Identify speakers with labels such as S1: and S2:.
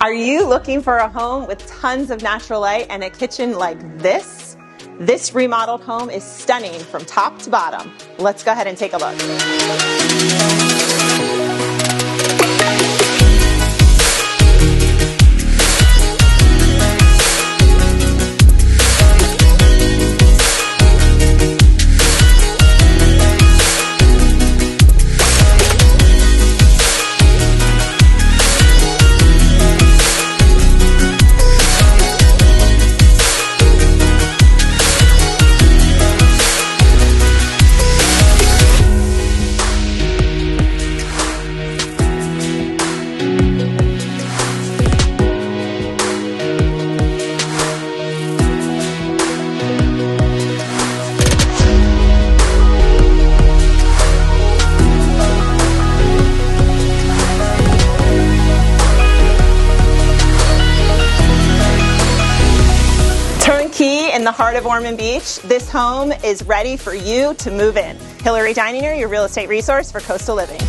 S1: Are you looking for a home with tons of natural light and a kitchen like this? This remodeled home is stunning from top to bottom. Let's go ahead and take a look. Turnkey in the heart of Ormond Beach, this home is ready for you to move in. Hillary Dininger, your real estate resource for coastal living.